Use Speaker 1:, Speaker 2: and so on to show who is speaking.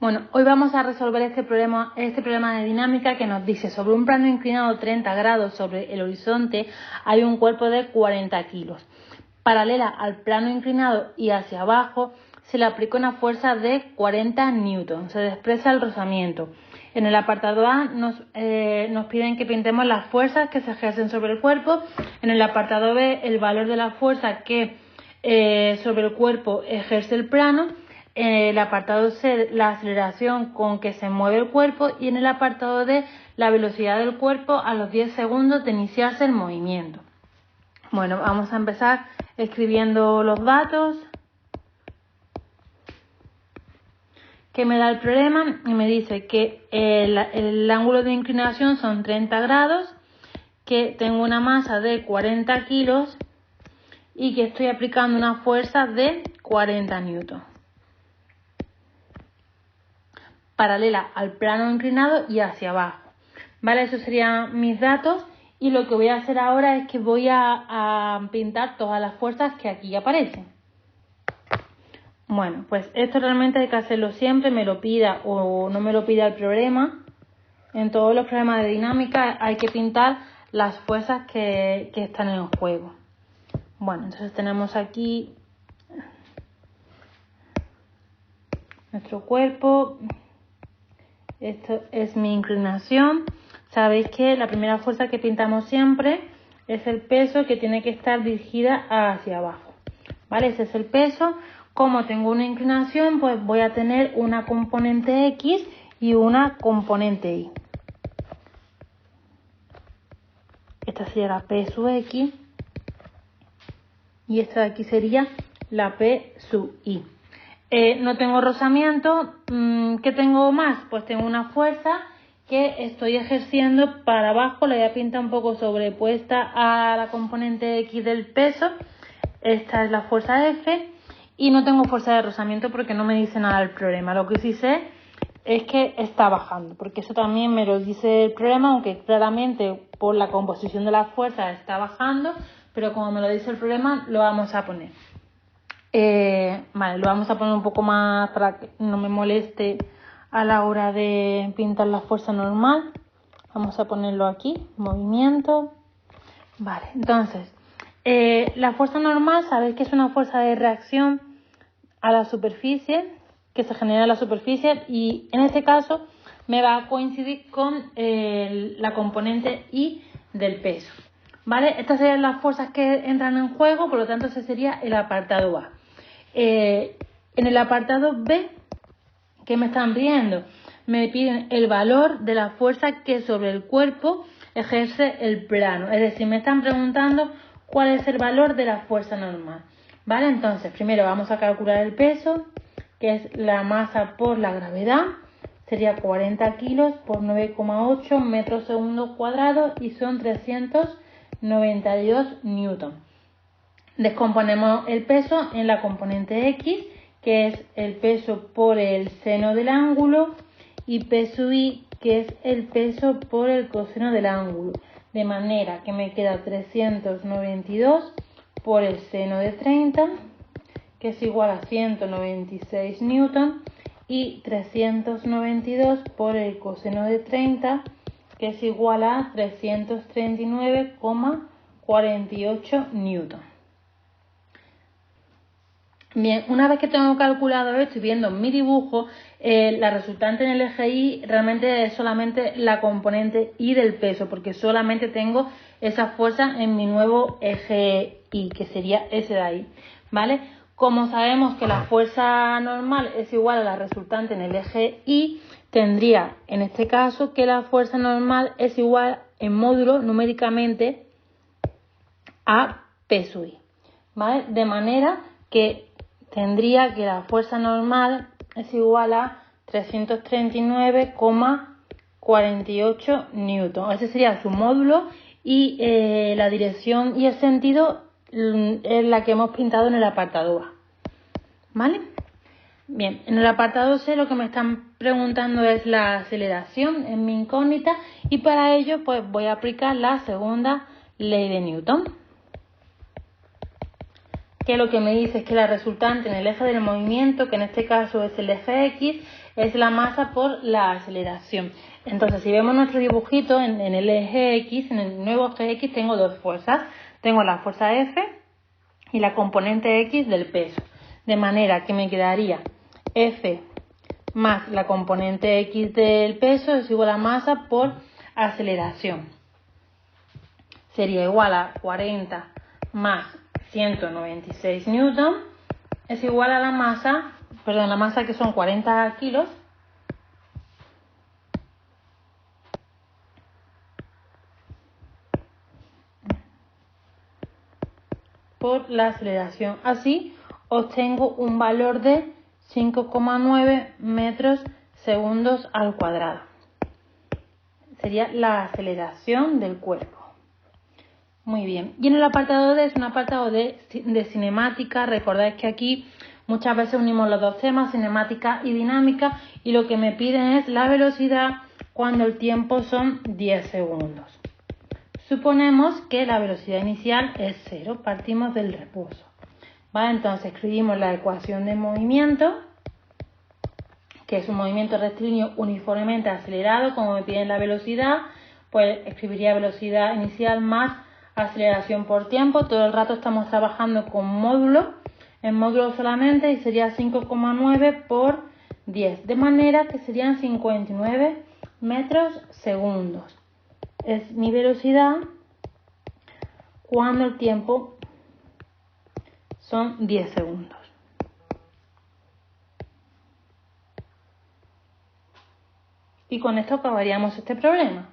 Speaker 1: Bueno, hoy vamos a resolver este problema de dinámica que nos dice: sobre un plano inclinado 30 grados sobre el horizonte hay un cuerpo de 40 kilos. Paralela al plano inclinado y hacia abajo se le aplica una fuerza de 40 newton. Se despreza el rozamiento. En el apartado A nos piden que pintemos las fuerzas que se ejercen sobre el cuerpo. En el apartado B, el valor de la fuerza que sobre el cuerpo ejerce el plano. En el apartado C, la aceleración con que se mueve el cuerpo, y en el apartado D, la velocidad del cuerpo a los 10 segundos de iniciarse el movimiento. Bueno, vamos a empezar escribiendo los datos que me da el problema, y me dice que el ángulo de inclinación son 30 grados, que tengo una masa de 40 kilos y que estoy aplicando una fuerza de 40 newton. Paralela al plano inclinado y hacia abajo. Vale, esos serían mis datos, y lo que voy a hacer ahora es que voy a pintar todas las fuerzas que aquí aparecen. Bueno, pues esto realmente hay que hacerlo siempre, me lo pida o no me lo pida el problema. En todos los problemas de dinámica hay que pintar las fuerzas que están en el juego. Bueno, entonces tenemos aquí nuestro cuerpo. Esto es mi inclinación. Sabéis que la primera fuerza que pintamos siempre es el peso, que tiene que estar dirigida hacia abajo. ¿Vale? Ese es el peso. Como tengo una inclinación, pues voy a tener una componente X y una componente Y. Esta sería la P sub X y esta de aquí sería la P sub Y. No tengo rozamiento. ¿Qué tengo más? Pues tengo una fuerza que estoy ejerciendo para abajo. La voy a pintar un poco sobrepuesta a la componente X del peso. Esta es la fuerza F. Y no tengo fuerza de rozamiento porque no me dice nada el problema. Lo que sí sé es que está bajando, porque eso también me lo dice el problema, aunque claramente por la composición de la fuerza está bajando, pero como me lo dice el problema, lo vamos a poner. Vale, lo vamos a poner un poco más para que no me moleste a la hora de pintar la fuerza normal. Vamos a ponerlo aquí, movimiento. Vale, entonces, la fuerza normal, sabéis que es una fuerza de reacción a la superficie, que se genera en la superficie, y en este caso me va a coincidir con la componente Y del peso. ¿Vale? Estas serían las fuerzas que entran en juego, por lo tanto ese sería el apartado A. En el apartado B, ¿qué me están pidiendo? Me piden el valor de la fuerza que sobre el cuerpo ejerce el plano. Es decir, me están preguntando cuál es el valor de la fuerza normal. ¿Vale? Entonces, primero vamos a calcular el peso, que es la masa por la gravedad. Sería 40 kilos por 9,8 metros segundo cuadrado y son 392 newton. Descomponemos el peso en la componente X, que es el peso por el seno del ángulo, y P sub Y, que es el peso por el coseno del ángulo. De manera que me queda 392 por el seno de 30, que es igual a 196 newton, y 392 por el coseno de 30, que es igual a 339,48 newton. Bien, una vez que tengo calculado esto y viendo mi dibujo, la resultante en el eje Y realmente es solamente la componente Y del peso, porque solamente tengo esa fuerza en mi nuevo eje Y, que sería ese de ahí, ¿vale? Como sabemos que la fuerza normal es igual a la resultante en el eje Y, tendría en este caso que la fuerza normal es igual en módulo numéricamente a P sub Y, ¿vale? De manera que tendría que la fuerza normal es igual a 339,48 newton. Ese sería su módulo, y la dirección y el sentido es la que hemos pintado en el apartado A. ¿Vale? Bien, en el apartado C lo que me están preguntando es la aceleración, en mi incógnita, y para ello pues voy a aplicar la segunda ley de Newton. que lo que me dice es que la resultante en el eje del movimiento, que en este caso es el eje X, es la masa por la aceleración. Entonces, si vemos nuestro dibujito en el eje X, en el nuevo eje X, tengo dos fuerzas. Tengo la fuerza F y la componente X del peso. De manera que me quedaría F más la componente X del peso es igual a masa por aceleración. Sería igual a 40 más 196 newton es igual a la masa que son 40 kilos por la aceleración. Así obtengo un valor de 5,9 metros segundos al cuadrado. Sería la aceleración del cuerpo. Muy bien. Y en el apartado D es un apartado de cinemática. Recordad que aquí muchas veces unimos los dos temas, cinemática y dinámica, y lo que me piden es la velocidad cuando el tiempo son 10 segundos. Suponemos que la velocidad inicial es 0, partimos del reposo. ¿Vale? Entonces escribimos la ecuación de movimiento, que es un movimiento rectilíneo uniformemente acelerado. Como me piden la velocidad, pues escribiría velocidad inicial más aceleración por tiempo. Todo el rato estamos trabajando con módulos, en módulos solamente, y sería 5,9 por 10, de manera que serían 59 metros segundos. Es mi velocidad cuando el tiempo son 10 segundos. Y con esto acabaríamos este problema.